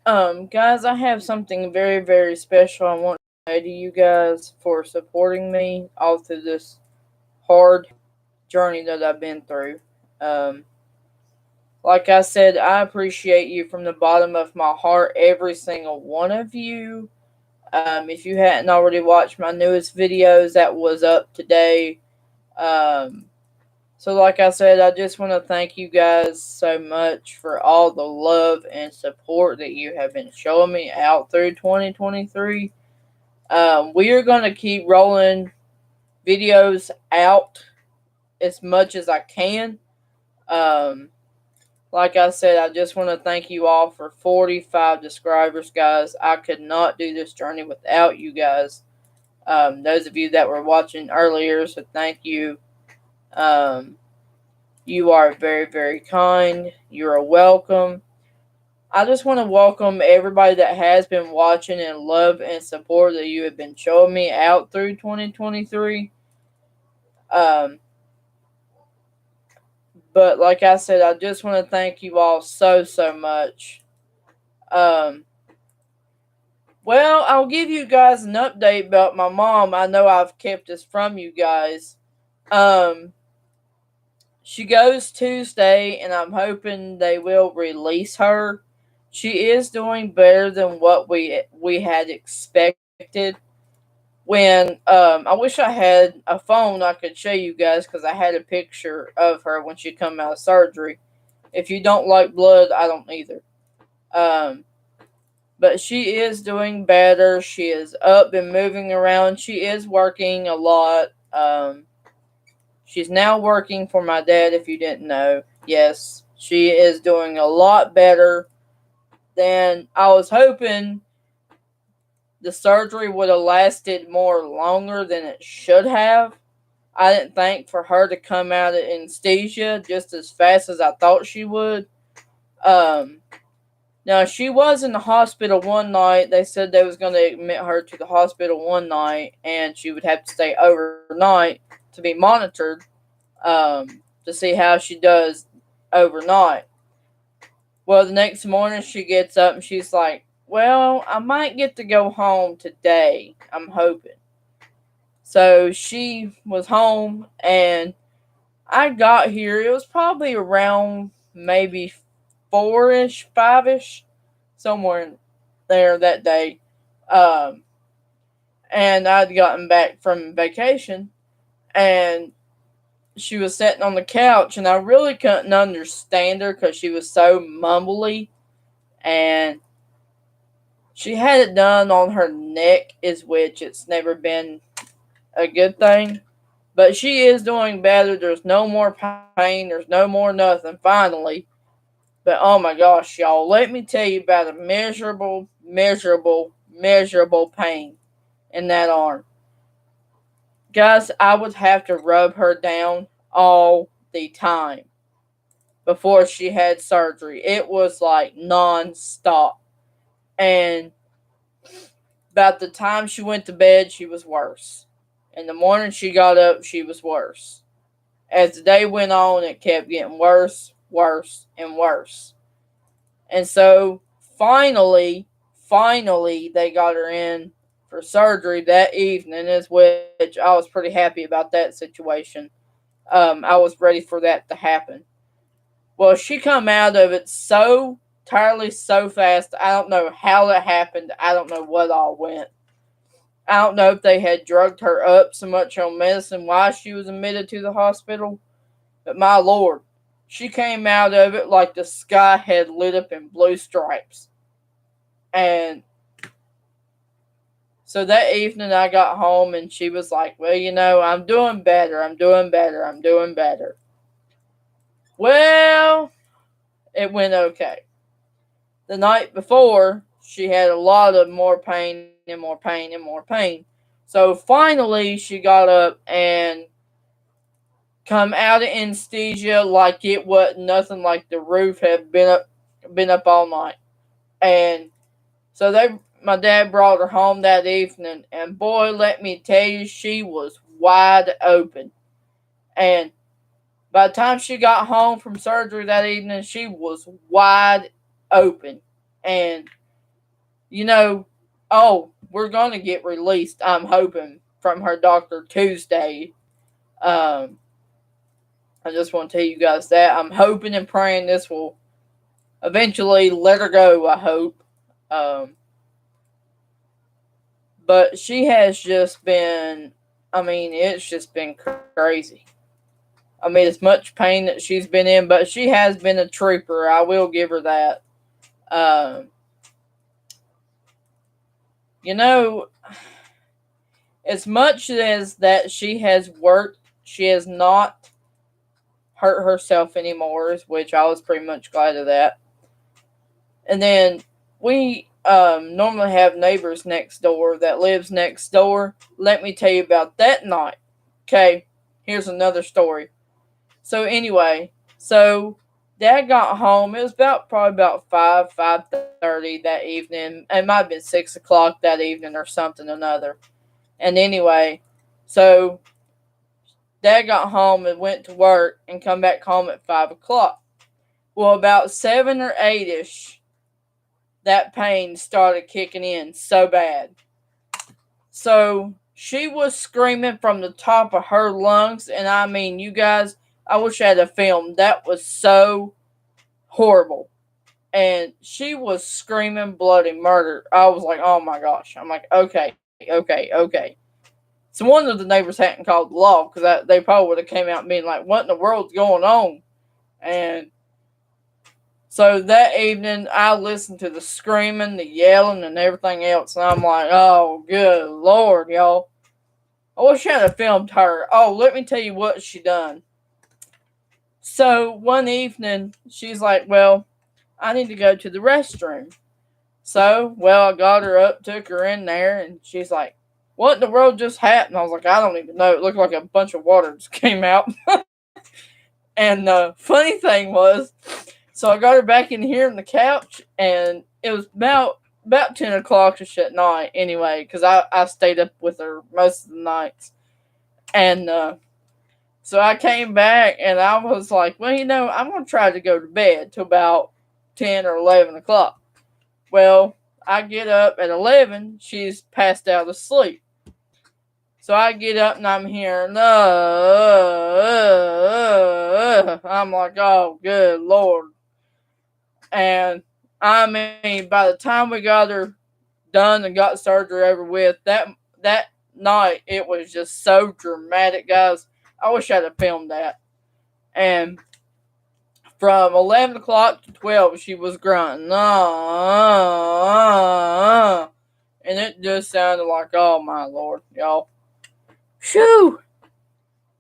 Guys, I have something very, very special I want to say to you guys for supporting me all through this hard journey that I've been through. Um, like I said, I appreciate you from the bottom of my heart, every single one of you. If you hadn't already watched my newest videos, that was up today. Um, So, like I said, I just want to thank you guys so much for all the love and support that you have been showing me out through 2023. We are going to keep rolling videos out as much as I can. Um, like I said, I just want to thank you all for 45 subscribers, guys. I could not do this journey without you guys. Those of you that were watching earlier, so thank you. Um, You are very, very kind. You're welcome. I just want to welcome everybody that has been watching and love and support that you have been showing me out through 2023. Um, but like I said, I just want to thank you all so, so much. Um, well, I'll give you guys an update about my mom. I know I've kept this from you guys. Um, she goes Tuesday, and I'm hoping they will release her. She is doing better than what we had expected. I wish I had a phone I could show you guys because I had a picture of her when she come out of surgery. If you don't like blood, I don't either. Um, but she is doing better. She is up and moving around. She is working a lot. She's now working for my dad, if you didn't know. Yes, she is doing a lot better than I was hoping. The surgery would have lasted more longer than it should have. I didn't think for her to come out of anesthesia just as fast as I thought she would. Um, Now she was in the hospital one night. They said they was going to admit her to the hospital one night, and she would have to stay overnight to be monitored to see how she does overnight. Well, the next morning she gets up and she's like, "Well, I might get to go home today. I'm hoping." So she was home, and I got here. It was probably around maybe 4-ish, 5-ish, somewhere there that day. Um, and I'd gotten back from vacation, and she was sitting on the couch, and I really couldn't understand her because she was so mumbly, and she had it done on her neck, is which it's never been a good thing. But she is doing better. There's no more pain. There's no more nothing. Finally. But oh my gosh, y'all, let me tell you about a miserable, miserable, miserable pain in that arm. Guys, I would have to rub her down all the time before she had surgery. It was like non-stop. And about the time she went to bed, she was worse. In the morning she got up, she was worse. As the day went on, it kept getting worse, worse, and worse. And so finally, they got her in for surgery that evening, as which I was pretty happy about that situation. I was ready for that to happen. Well, she come out of it so entirely so fast. I don't know how that happened. I don't know what all went. I don't know if they had drugged her up so much on medicine while she was admitted to the hospital. But my lord, she came out of it like the sky had lit up in blue stripes. And so that evening I got home and she was like, "Well, I'm doing better. I'm doing better. I'm doing better." Well, it went okay. The night before, she had a lot of more pain and more pain and more pain. So finally, she got up and come out of anesthesia like it wasn't nothing, like the roof had been up all night. And so my dad brought her home that evening, and boy, let me tell you, she was wide open. And by the time she got home from surgery that evening, she was wide open. And we're going to get released, I'm hoping, from her doctor Tuesday. I just want to tell you guys that. I'm hoping and praying this will eventually let her go, I hope. But she has just been, it's just been crazy. As much pain that she's been in, but she has been a trooper. I will give her that. As much as that she has worked, she has not hurt herself anymore, which I was pretty much glad of that. And then we normally have neighbors next door that lives next door. Let me tell you about that night. Okay, here's another story. So anyway, Dad got home. It was probably about 5:30 that evening. It might have been 6 o'clock that evening or something or another. And anyway, so Dad got home and went to work and come back home at 5 o'clock. Well, about 7 or 8-ish, that pain started kicking in so bad. So she was screaming from the top of her lungs. And you guys, I wish I had a film. That was so horrible. And she was screaming bloody murder. I was like, oh my gosh. I'm like, okay. So one of the neighbors hadn't called the law because they probably would have came out and been like, what in the world's going on? And so that evening, I listened to the screaming, the yelling, and everything else. And I'm like, oh, good Lord, y'all. I wish I had filmed her. Oh, let me tell you what she done. So one evening, she's like, well, I need to go to the restroom. So, I got her up, took her in there, and she's like, what in the world just happened? I was like, I don't even know. It looked like a bunch of water just came out. And the funny thing was, so I got her back in here on the couch, and it was about 10 o'clock-ish at night anyway, because I stayed up with her most of the nights. And so I came back, and I was like, well, I'm going to try to go to bed till about 10 or 11 o'clock. Well, I get up at 11, she's passed out asleep. So I get up and I'm hearing, I'm like, oh, good Lord. And by the time we got her done and got surgery over with, that night, it was just so dramatic, guys. I wish I'd have filmed that. And from 11 o'clock to 12, she was grunting, and it just sounded like, oh my Lord, y'all. Shoo!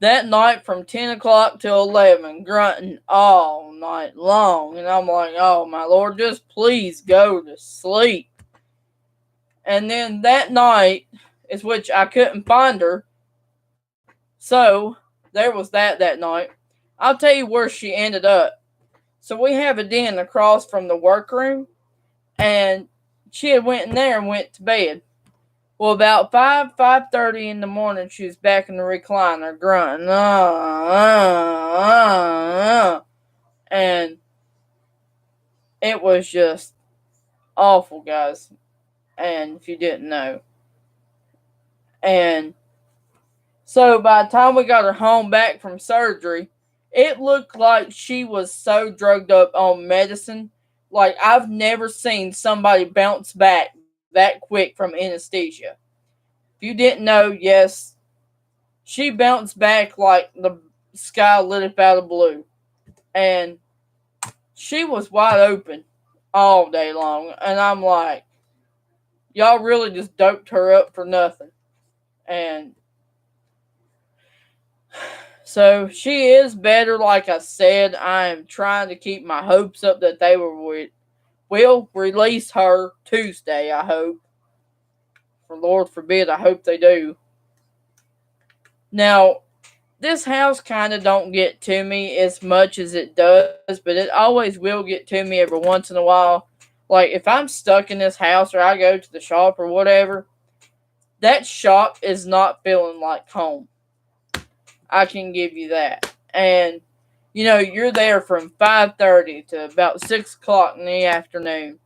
That night from 10 o'clock till 11, grunting all night long. And I'm like, oh my Lord, just please go to sleep. And then that night, is which I couldn't find her. So, there was that night. I'll tell you where she ended up. So we have a den across from the workroom. And she had went in there and went to bed. Well, about 5:30 in the morning, she was back in the recliner, grunting, and it was just awful, guys. And if you didn't know, and so by the time we got her home back from surgery, it looked like she was so drugged up on medicine. Like I've never seen somebody bounce back that quick from anesthesia. If you didn't know, yes, she bounced back like the sky lit up out of blue. And she was wide open all day long. And I'm like, y'all really just doped her up for nothing. And so she is better, like I said. I am trying to keep my hopes up that they will release her Tuesday, I hope. For Lord forbid, I hope they do. Now, this house kind of don't get to me as much as it does, but it always will get to me every once in a while. Like, if I'm stuck in this house or I go to the shop or whatever, that shop is not feeling like home. I can give you that. And, you're there from 5:30 to about 6 o'clock in the afternoon.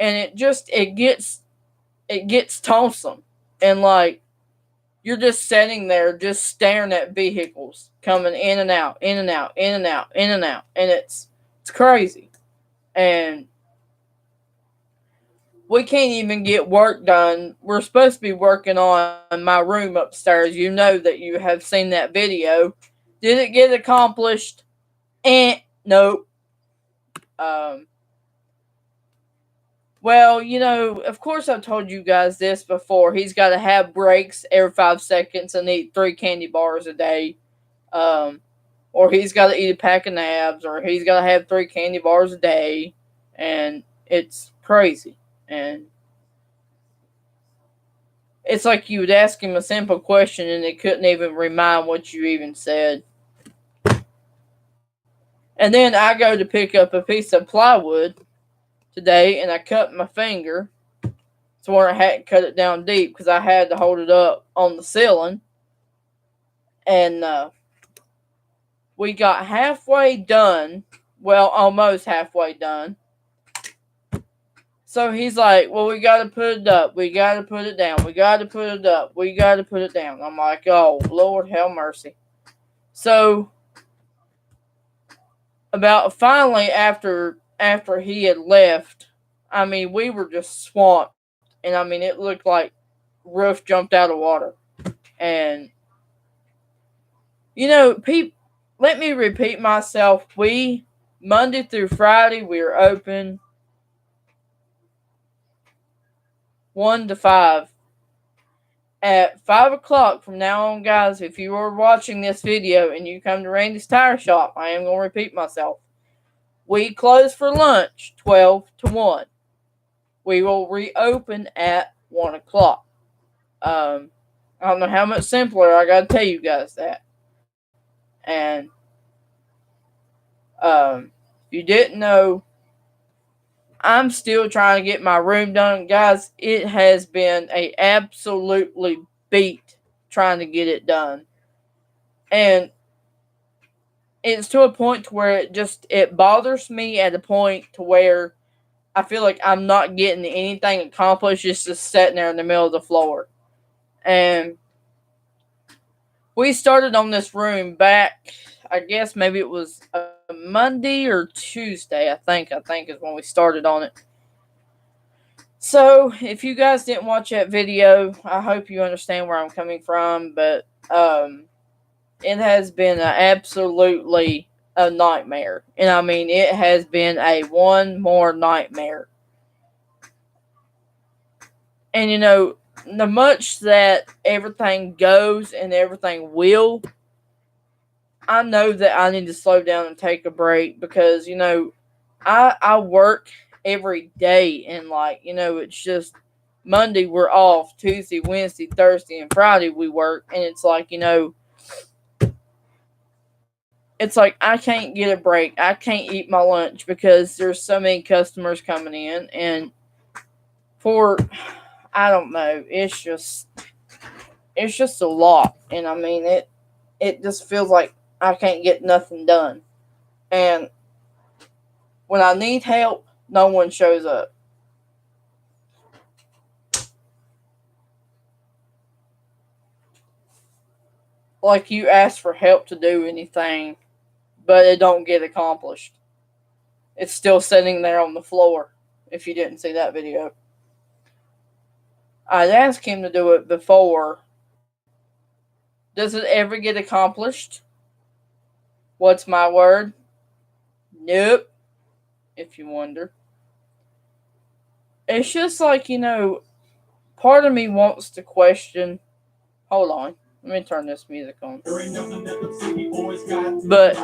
and it gets tossing, and like you're just sitting there just staring at vehicles coming in and out, in and out, in and out, in and out, and it's crazy. And we can't even get work done. We're supposed to be working on my room upstairs. You know that you have seen that video. Did it get accomplished? Nope. Well, of course I've told you guys this before. He's got to have breaks every 5 seconds and eat 3 candy bars a day. Or he's got to eat a pack of nabs, or he's got to have 3 candy bars a day. And it's crazy. And it's like you would ask him a simple question and it couldn't even remind what you even said. And then I go to pick up a piece of plywood today, and I cut my finger. So I hadn't cut it down deep because I had to hold it up on the ceiling. And we got halfway done. Well, almost halfway done. So he's like, well, we got to put it up. We got to put it down. We got to put it up. We got to put it down. I'm like, oh, Lord, have mercy. So about finally after he had left, I mean, we were just swamped. And I mean, it looked like roof jumped out of water. And, let me repeat myself. Monday through Friday, we are open 1 to 5. At 5 o'clock from now on, guys, if you are watching this video and you come to Randy's Tire Shop, I am going to repeat myself. We close for lunch 12 to 1. We will reopen at 1 o'clock. I don't know how much simpler. I got to tell you guys that. And if you didn't know, I'm still trying to get my room done. Guys, it has been a absolutely beat trying to get it done. And it's to a point to where it bothers me at a point to where I feel like I'm not getting anything accomplished. It's just sitting there in the middle of the floor. And we started on this room back, I guess maybe it was a Monday or Tuesday, I think is when we started on it. So, if you guys didn't watch that video, I hope you understand where I'm coming from, but it has been absolutely a nightmare. And I mean, it has been a one more nightmare. And the much that everything goes and everything will, I know that I need to slow down and take a break because, I work every day and it's just Monday we're off, Tuesday, Wednesday, Thursday, and Friday we work, and it's like, it's like I can't get a break. I can't eat my lunch because there's so many customers coming in, and I don't know, it's just a lot. And I mean, it just feels like I can't get nothing done. And when I need help, no one shows up. Like you ask for help to do anything, but it don't get accomplished. It's still sitting there on the floor, if you didn't see that video. I'd asked him to do it before. Does it ever get accomplished? What's my word? Nope. If you wonder. It's just like, part of me wants to question. Hold on. Let me turn this music on. But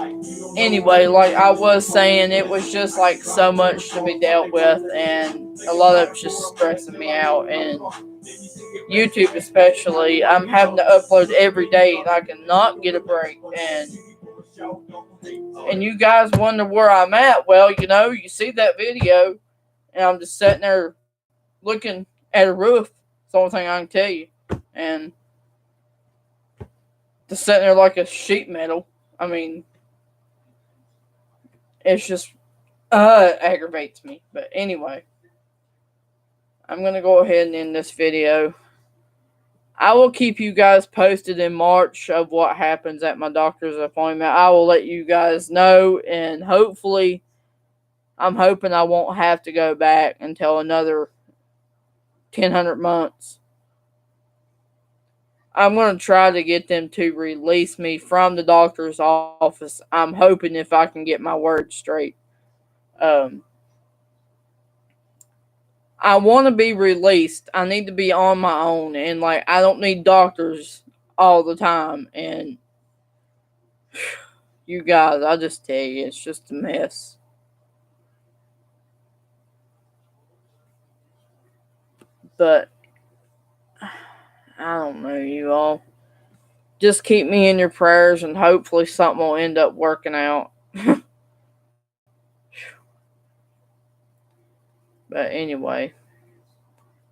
anyway, like I was saying, it was just like so much to be dealt with, and a lot of it's just stressing me out. And YouTube especially, I'm having to upload every day and I cannot get a break. And you guys wonder where I'm at. Well, you see that video and I'm just sitting there looking at a roof. It's the only thing I can tell you. And just sitting there like a sheet metal. I mean, it's just, it aggravates me. But anyway, I'm going to go ahead and end this video. I will keep you guys posted in March of what happens at my doctor's appointment. I will let you guys know, and hopefully, I'm hoping I won't have to go back until another 1,000 months. I'm going to try to get them to release me from the doctor's office. I'm hoping if I can get my words straight. I want to be released. I need to be on my own. And, like, I don't need doctors all the time. And, you guys, I just tell you, it's just a mess. But, I don't know, you all. Just keep me in your prayers, and hopefully something will end up working out. But anyway,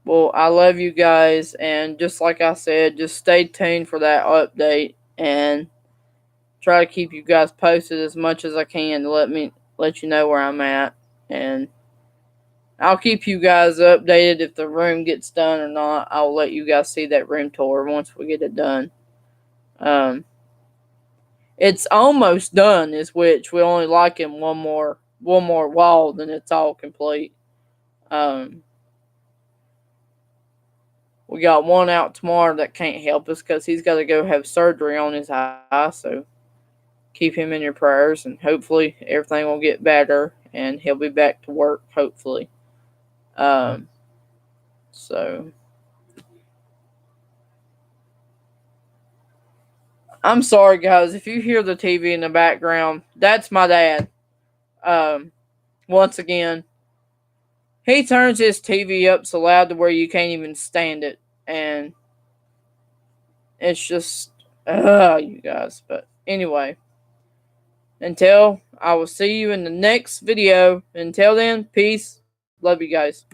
well, I love you guys, and just like I said, just stay tuned for that update, and try to keep you guys posted as much as I can to let you know where I'm at, and I'll keep you guys updated if the room gets done or not. I'll let you guys see that room tour once we get it done. It's almost done, is which we only like in one more wall, then it's all complete. We got one out tomorrow that can't help us because he's got to go have surgery on his eye, so keep him in your prayers, and hopefully everything will get better and he'll be back to work, hopefully. So I'm sorry, guys, if you hear the TV in the background, that's my dad. Once again, he turns his TV up so loud to where you can't even stand it, and it's just, you guys. But anyway, until I will see you in the next video. Until then, peace. Love you guys.